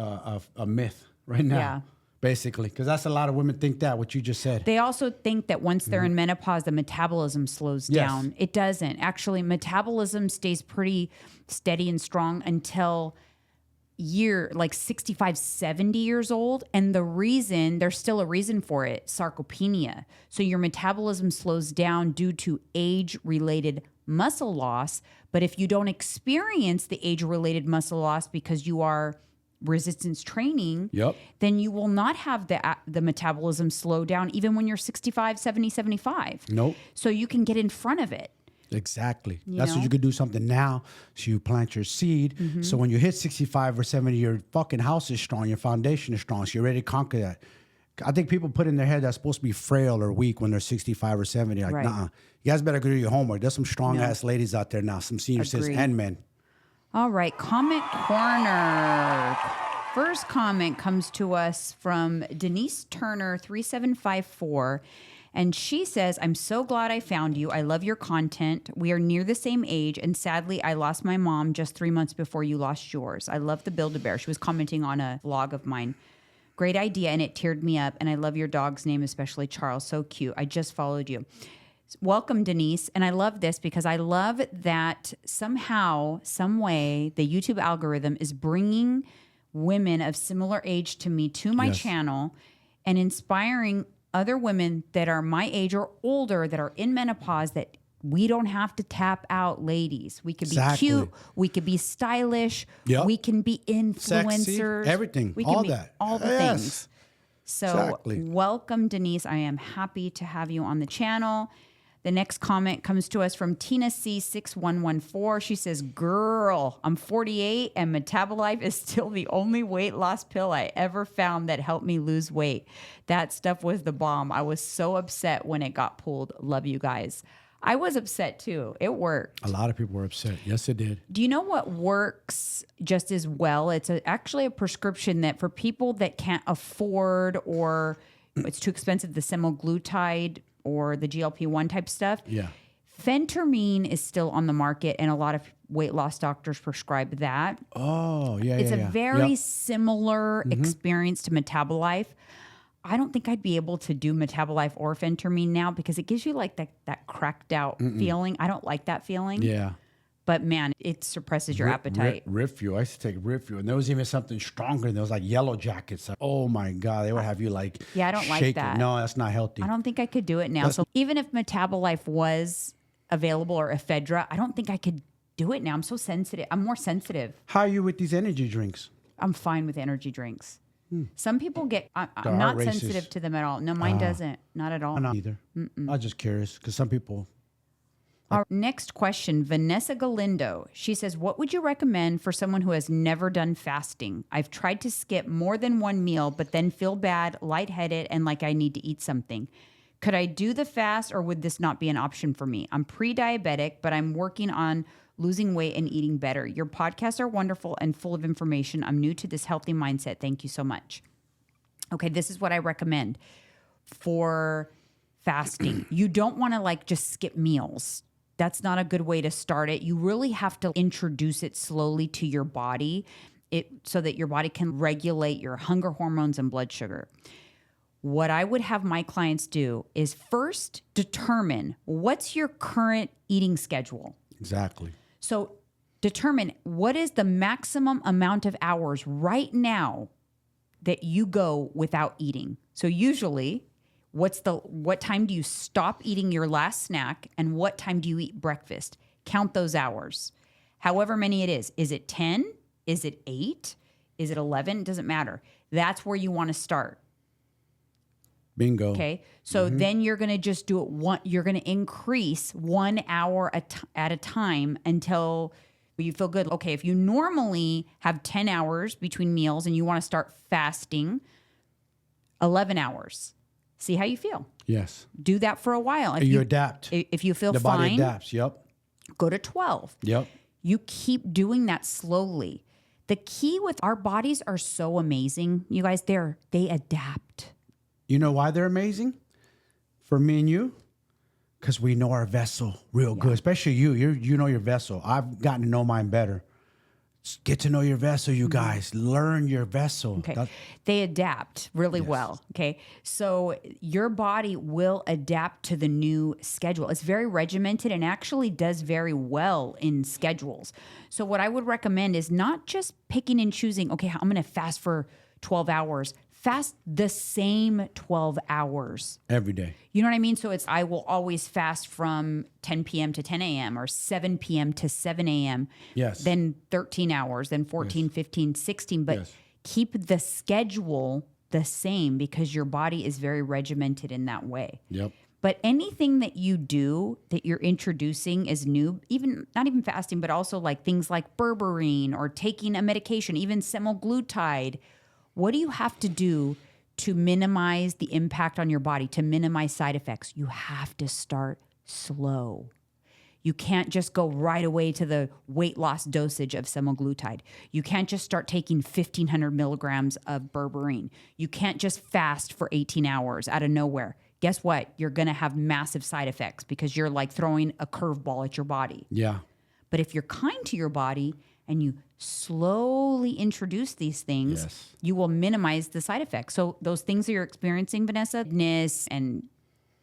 a myth right now. Yeah. Basically. Because that's a lot of women think that, what you just said. They also think that once they're in menopause, the metabolism slows down. It doesn't. Actually, metabolism stays pretty steady and strong until like 65, 70 years old. And there's still a reason for it, sarcopenia. So your metabolism slows down due to age-related muscle loss. But if you don't experience the age-related muscle loss because you are resistance training, then you will not have the metabolism slow down even when you're 65, 70, 75. Nope. So you can get in front of it. Exactly. That's what you could do something now. So you plant your seed. So when you hit 65 or 70, your fucking house is strong. Your foundation is strong. So you're ready to conquer that. I think people put in their head that's supposed to be frail or weak when they're 65 or 70. Like, nah. You guys better go do your homework. There's some strong ass ladies out there now. Some senior citizens and men. All right. Comment corner. First comment comes to us from Denise Turner 3754. And she says, I'm so glad I found you. I love your content. We are near the same age. And sadly, I lost my mom just 3 months before you lost yours. I love the Build-A-Bear. She was commenting on a vlog of mine. Great idea. And it teared me up. And I love your dog's name, especially Charles. So cute. I just followed you. Welcome, Denise. And I love this because I love that somehow, some way, the YouTube algorithm is bringing women of similar age to me to my channel and inspiring other women that are my age or older that are in menopause, that we don't have to tap out, ladies. We could be cute. We could be stylish. We can be influencers. Sexy, everything. We can all be that. all the things. So welcome, Denise. I am happy to have you on the channel. The next comment comes to us from Tina C6114. She says, girl, I'm 48 and Metabolife is still the only weight loss pill I ever found that helped me lose weight. That stuff was the bomb. I was so upset when it got pulled. Love you guys. I was upset too. It worked. A lot of people were upset. Yes, it did. Do you know what works just as well? It's actually a prescription that for people that can't afford or it's too expensive, the semaglutide or the GLP-1 type stuff. Yeah. Phentermine is still on the market, and a lot of weight loss doctors prescribe that. Oh, yeah, It's a very similar experience to Metabolife. I don't think I'd be able to do Metabolife or Phentermine now because it gives you like that cracked out feeling. I don't like that feeling. Yeah. But man, it suppresses your appetite. Rifuel. I used to take Rifuel, and there was even something stronger. There was like Yellow Jackets. Oh my God, they would have you like I don't like that. No, that's not healthy. I don't think I could do it now. So even if Metabolife was available or Ephedra, I don't think I could do it now. I'm so sensitive. I'm more sensitive. How are you with these energy drinks? I'm fine with energy drinks. Some people I'm not sensitive to them at all. No, mine doesn't. Not at all. I'm not either. I'm just curious because some people. Our next question, Vanessa Galindo. She says, what would you recommend for someone who has never done fasting? I've tried to skip more than one meal, but then feel bad, lightheaded, and like I need to eat something. Could I do the fast or would this not be an option for me? I'm pre-diabetic, but I'm working on losing weight and eating better. Your podcasts are wonderful and full of information. I'm new to this healthy mindset. Thank you so much. Okay, this is what I recommend for fasting. You don't want to like just skip meals. That's not a good way to start it. You really have to introduce it slowly to your body so that your body can regulate your hunger hormones and blood sugar. What I would have my clients do is first determine what's your current eating schedule. Exactly. So determine what is the maximum amount of hours right now that you go without eating. So usually what time do you stop eating your last snack and what time do you eat breakfast? Count those hours. However many it is. Is it 10? Is it 8? Is it 11? It doesn't matter. That's where you want to start. Bingo. Okay. So then you're going to just do it you're going to increase 1 hour at a time until you feel good. Okay. If you normally have 10 hours between meals and you want to start fasting, 11 hours. See how you feel. Yes. Do that for a while. If you adapt. If you feel the fine, body adapts. Yep. Go to 12. Yep. You keep doing that slowly. The key with our bodies are so amazing. You guys, they adapt. You know why they're amazing? For me and you? Because we know our vessel real good. Especially you. You know your vessel. I've gotten to know mine better. Just get to know your vessel, you guys. Learn your vessel. Okay. They adapt really well. Okay. So your body will adapt to the new schedule. It's very regimented and actually does very well in schedules. So what I would recommend is not just picking and choosing, okay, I'm going to fast for 12 hours. Fast the same 12 hours. Every day. You know what I mean? So I will always fast from 10 p.m. to 10 a.m. or 7 p.m. to 7 a.m. Yes. Then 13 hours, then 14, 15, 16. But keep the schedule the same because your body is very regimented in that way. Yep. But anything that you do that you're introducing as new, even not even fasting, but also like things like berberine or taking a medication, even semaglutide. What do you have to do to minimize the impact on your body, to minimize side effects? You have to start slow. You can't just go right away to the weight loss dosage of semaglutide. You can't just start taking 1,500 milligrams of berberine. You can't just fast for 18 hours out of nowhere. Guess what? You're going to have massive side effects because you're like throwing a curveball at your body. Yeah. But if you're kind to your body and you slowly introduce these things, you will minimize the side effects. So those things that you're experiencing, Vanessa, and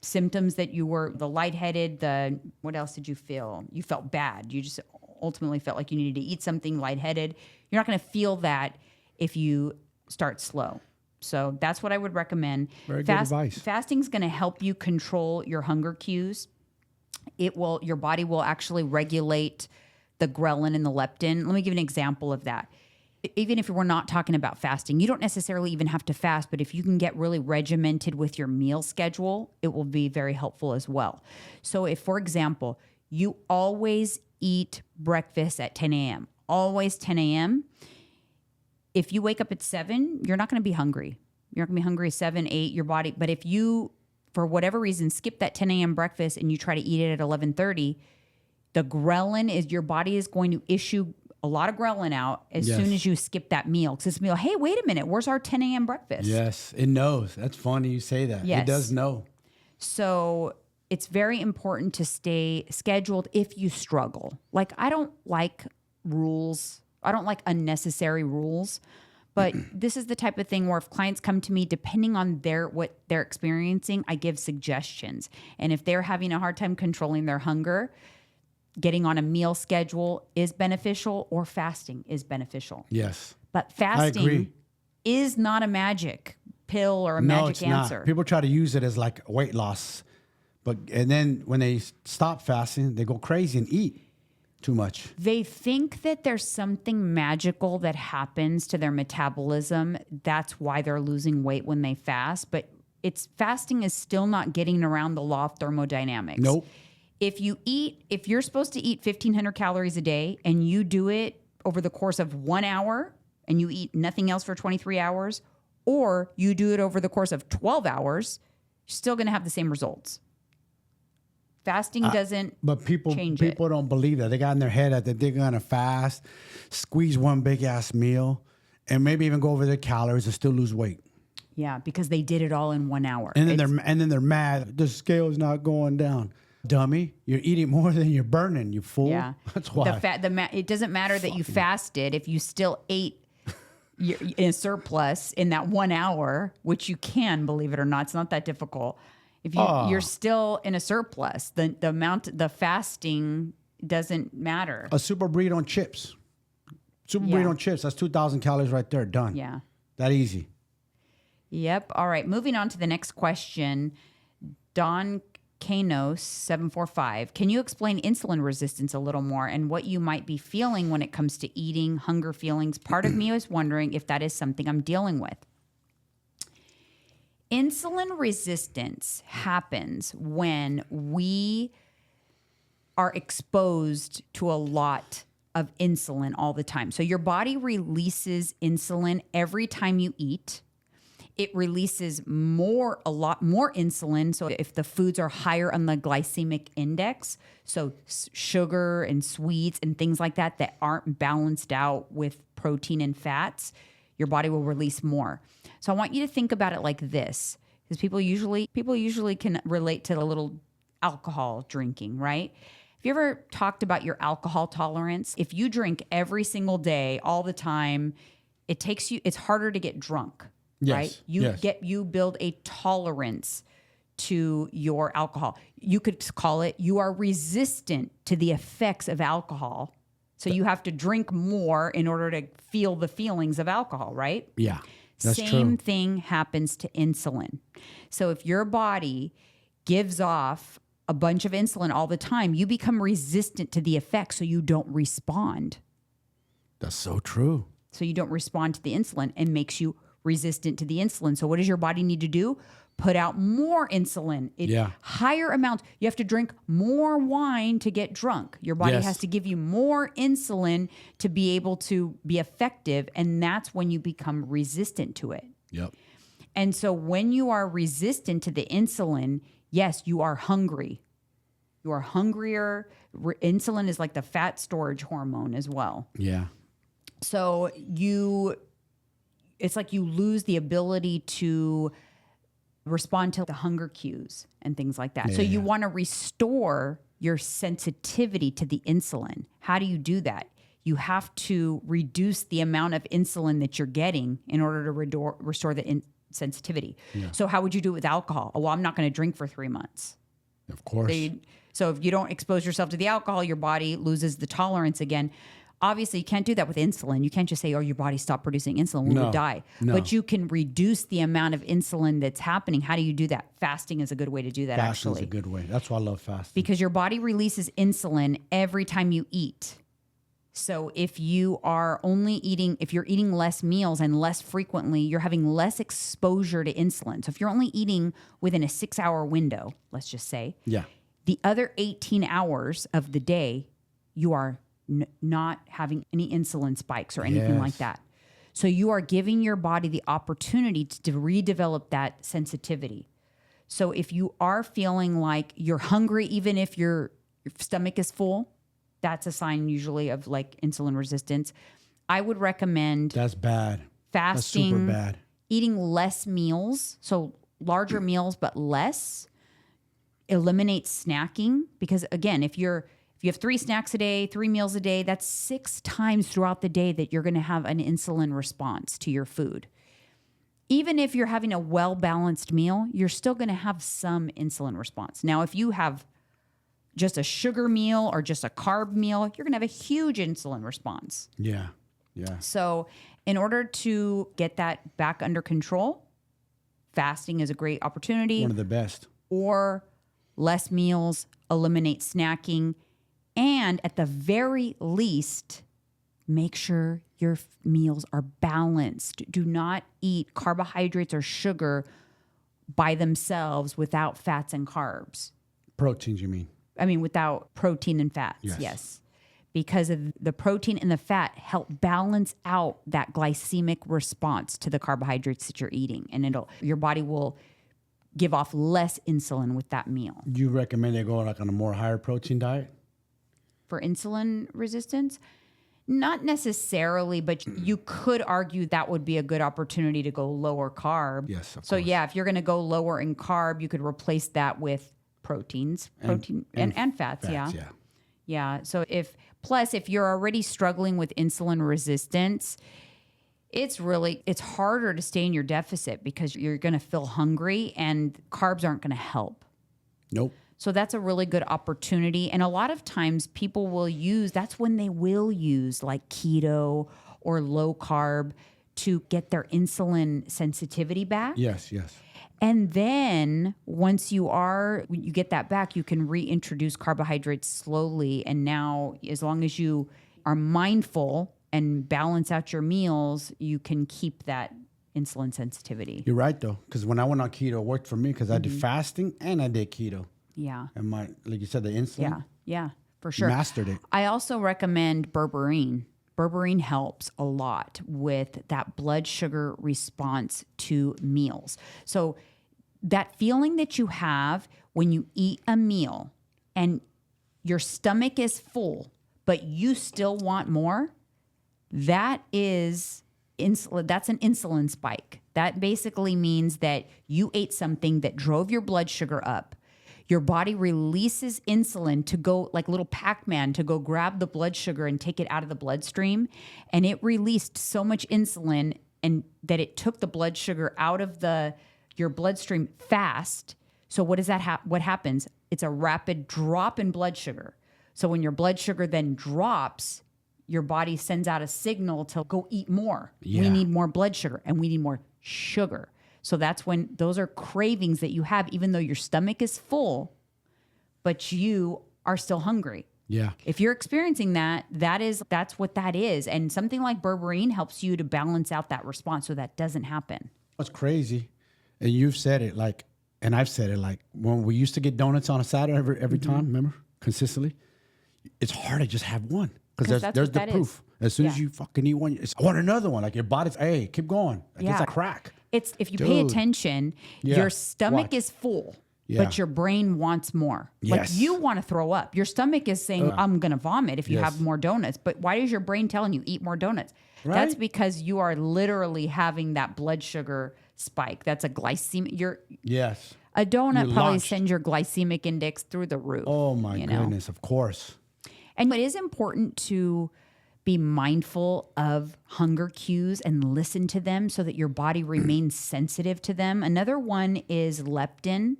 symptoms that you were, the lightheaded, what else did you feel? You felt bad. You just ultimately felt like you needed to eat something, lightheaded. You're not going to feel that if you start slow. So that's what I would recommend. Very good advice. Fasting is going to help you control your hunger cues. Your body will actually regulate the ghrelin and the leptin. Let me give you an example of that. Even if we're not talking about fasting, you don't necessarily even have to fast, but if you can get really regimented with your meal schedule, it will be very helpful as well. So if, for example, you always eat breakfast at 10 a.m., always 10 a.m., if you wake up at 7, you're not going to be hungry. You're not going to be hungry at 7, 8, your body. But if you, for whatever reason, skip that 10 a.m. breakfast and you try to eat it at 11:30, the ghrelin your body is going to issue a lot of ghrelin out as soon as you skip that meal. Because it's meal, hey, wait a minute, where's our 10 a.m. breakfast? Yes, it knows. That's funny you say that. Yes. It does know. So it's very important to stay scheduled if you struggle. Like, I don't like rules. I don't like unnecessary rules. But this is the type of thing where if clients come to me, depending on what they're experiencing, I give suggestions. And if they're having a hard time controlling their hunger, getting on a meal schedule is beneficial, or fasting is beneficial. Yes. But fasting is not a magic pill or a magic answer. Not. People try to use it as like weight loss. And then when they stop fasting, they go crazy and eat too much. They think that there's something magical that happens to their metabolism. That's why they're losing weight when they fast. But fasting is still not getting around the law of thermodynamics. Nope. If you're supposed to eat 1,500 calories a day and you do it over the course of 1 hour and you eat nothing else for 23 hours, or you do it over the course of 12 hours, you're still going to have the same results. Fasting doesn't change it. People don't believe that. They got in their head that they're going to fast, squeeze one big ass meal, and maybe even go over their calories and still lose weight. Yeah, because they did it all in 1 hour. And then they're mad. The scale's not going down. Dummy, you're eating more than you're burning, you fool. Yeah. That's why. It doesn't matter that you fasted if you still ate in surplus in that 1 hour, which you can, believe it or not. It's not that difficult. If you're still in a surplus, the fasting doesn't matter. A super burrito on chips. Burrito on chips, that's 2,000 calories right there. Done. Yeah. That easy. Yep. All right. Moving on to the next question. Don Kanos 745. Can you explain insulin resistance a little more and what you might be feeling when it comes to eating, hunger feelings? Part of me is wondering if that is something I'm dealing with. Insulin resistance happens when we are exposed to a lot of insulin all the time. So your body releases insulin every time you eat. It releases a lot more insulin. So if the foods are higher on the glycemic index, so sugar and sweets and things like that that aren't balanced out with protein and fats, your body will release more. So I want you to think about it like this, because people usually can relate to a little alcohol drinking, right? Have you ever talked about your alcohol tolerance? If you drink every single day, all the time, it's harder to get drunk, right? You build a tolerance to your alcohol. You could call it, you are resistant to the effects of alcohol. So you have to drink more in order to feel the feelings of alcohol, right? Yeah, that's true. Same thing happens to insulin. So if your body gives off a bunch of insulin all the time, you become resistant to the effects, so you don't respond. That's so true. So you don't respond to the insulin and makes you resistant to the insulin. So what does your body need to do? Put out more insulin. Higher amounts. You have to drink more wine to get drunk. Your body has to give you more insulin to be able to be effective. And that's when you become resistant to it. Yep. And so when you are resistant to the insulin, yes, you are hungry. You are hungrier. Insulin is like the fat storage hormone as well. Yeah. So it's like you lose the ability to respond to the hunger cues and things like that. Yeah. So you want to restore your sensitivity to the insulin. How do you do that? You have to reduce the amount of insulin that you're getting in order to restore the sensitivity. Yeah. So how would you do it with alcohol? Oh, well, I'm not going to drink for 3 months. Of course. So if you don't expose yourself to the alcohol, your body loses the tolerance again. Obviously, you can't do that with insulin. You can't just say, oh, your body stopped producing insulin, we would die. No. But you can reduce the amount of insulin that's happening. How do you do that? Fasting is a good way to do that, Fasting is a good way. That's why I love fasting. Because your body releases insulin every time you eat. So if you're eating less meals and less frequently, you're having less exposure to insulin. So if you're only eating within a 6-hour window, let's just say, the other 18 hours of the day, you are not having any insulin spikes or anything like that. So you are giving your body the opportunity to redevelop that sensitivity. So if you are feeling like you're hungry, even if your stomach is full, that's a sign usually of like insulin resistance. I would recommend that's bad. Fasting, that's super bad. Eating less meals, so larger meals but less. Eliminate snacking, because again, if you have 3 snacks a day, 3 meals a day, that's 6 times throughout the day that you're going to have an insulin response to your food. Even if you're having a well-balanced meal, you're still going to have some insulin response. Now, if you have just a sugar meal or just a carb meal, you're going to have a huge insulin response. Yeah. So in order to get that back under control, fasting is a great opportunity. One of the best. Or less meals, eliminate snacking, and at the very least, make sure your meals are balanced. Do not eat carbohydrates or sugar by themselves without fats and carbs. Proteins, you mean? I mean, without protein and fats, yes. Because of the protein and the fat help balance out that glycemic response to the carbohydrates that you're eating. And your body will give off less insulin with that meal. Do you recommend they go like on a more higher protein diet? For insulin resistance? Not necessarily, but you could argue that would be a good opportunity to go lower carb. Yes, of so course. Yeah, if you're going to go lower in carb, you could replace that with proteins, and fats. Yeah. So if you're already struggling with insulin resistance, it's harder to stay in your deficit because you're going to feel hungry and carbs aren't going to help. Nope. So that's a really good opportunity. And a lot of times that's when they will use like keto or low carb to get their insulin sensitivity back. Yes. And then once you get that back, you can reintroduce carbohydrates slowly. And now, as long as you are mindful and balance out your meals, you can keep that insulin sensitivity. You're right, though, because when I went on keto, it worked for me because I did fasting and I did keto. Yeah. And like you said, the insulin. Yeah, for sure. Mastered it. I also recommend berberine. Berberine helps a lot with that blood sugar response to meals. So that feeling that you have when you eat a meal and your stomach is full, but you still want more, that is insulin. That's an insulin spike. That basically means that you ate something that drove your blood sugar up. Your body releases insulin to go, like little Pac-Man, to go grab the blood sugar and take it out of the bloodstream. And it released so much insulin and that it took the blood sugar out of your bloodstream fast. So what does that what happens? It's a rapid drop in blood sugar. So when your blood sugar then drops, your body sends out a signal to go eat more. Yeah. We need more blood sugar and we need more sugar. So that's when those are cravings that you have, even though your stomach is full, but you are still hungry. Yeah. If you're experiencing that's what that is. And something like berberine helps you to balance out that response so that doesn't happen. What's crazy, and you've said it like, and I've said it like, when we used to get donuts on a Saturday every time, remember, consistently, it's hard to just have one because there's the proof. As soon as you fucking eat one, I want another one. Like your body's, hey, keep going. Like it's a crack. It's if you pay attention, your stomach is full, but your brain wants more. Like you want to throw up. Your stomach is saying, I'm going to vomit if you have more donuts. But why is your brain telling you eat more donuts? Right? That's because you are literally having that blood sugar spike. That's a glycemic. A donut probably sends your glycemic index through the roof. Oh my goodness, of course. And it is important to be mindful of hunger cues and listen to them so that your body remains sensitive to them. Another one is leptin.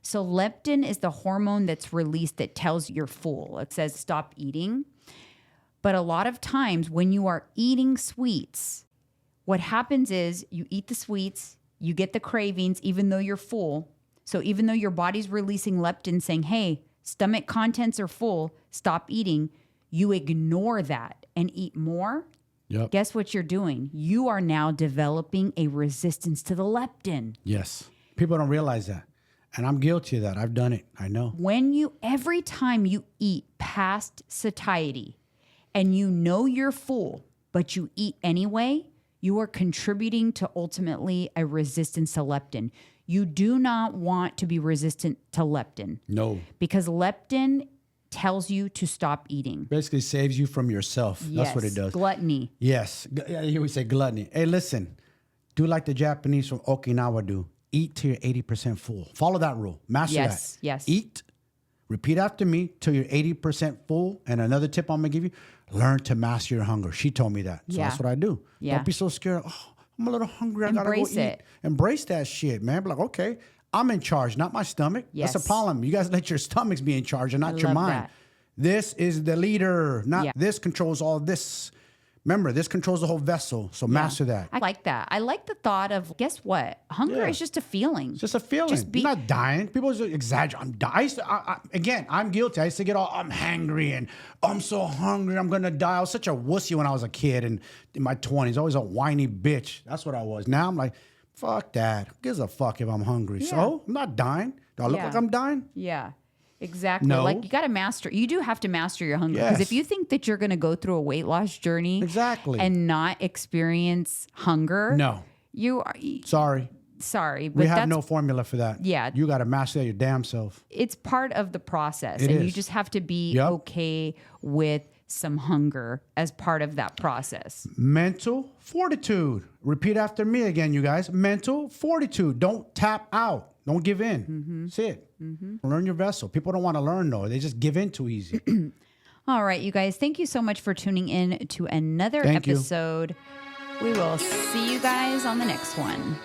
So leptin is the hormone that's released that tells you're full. It says stop eating. But a lot of times when you are eating sweets, what happens is you eat the sweets, you get the cravings even though you're full. So even though your body's releasing leptin saying, hey, stomach contents are full, stop eating, you ignore that and eat more. Yep. Guess what you're doing? You are now developing a resistance to the leptin. Yes. People don't realize that. And I'm guilty of that. I've done it. I know. Every time you eat past satiety and you know you're full, but you eat anyway, you are contributing to ultimately a resistance to leptin. You do not want to be resistant to leptin. No. Because leptin tells you to stop eating. Basically saves you from yourself. Yes. That's what it does. Gluttony. Yes. Here we say gluttony. Hey, listen. Do like the Japanese from Okinawa do. Eat till you're 80% full. Follow that rule. Master that. Yes. Eat. Repeat after me till you're 80% full. And another tip I'm going to give you, learn to master your hunger. She told me that. So that's what I do. Yeah. Don't be so scared. Oh, I'm a little hungry. I got to go eat. Embrace that shit, man. Be like, okay, I'm in charge, not my stomach. Yes. That's a problem. You guys let your stomachs be in charge and not your mind. That. This is the leader, not this controls all this. Remember, this controls the whole vessel. So master that. I like that. I like the thought of, guess what? Hunger is just a feeling. It's just a feeling. I'm not dying. People just exaggerate. I'm dying. Again, I'm guilty. I used to get all, I'm hangry and I'm so hungry. I'm going to die. I was such a wussy when I was a kid and in my 20s. Always a whiny bitch. That's what I was. Now I'm like, fuck that. Who gives a fuck if I'm hungry? Yeah. So I'm not dying. Do I look like I'm dying? Yeah. Exactly. No. Like you do have to master your hunger. Because if you think that you're going to go through a weight loss journey and not experience hunger, you are. Sorry. But we have no formula for that. Yeah. You got to master your damn self. It's part of the process. You just have to be okay with some hunger as part of that process. Mental fortitude. Repeat after me again, you guys. Mental fortitude. Don't tap out. Don't give in. Mm-hmm. That's it. Mm-hmm. Learn your vessel. People don't want to learn, though. They just give in too easy. All right, you guys. Thank you so much for tuning in to another episode. We will see you guys on the next one.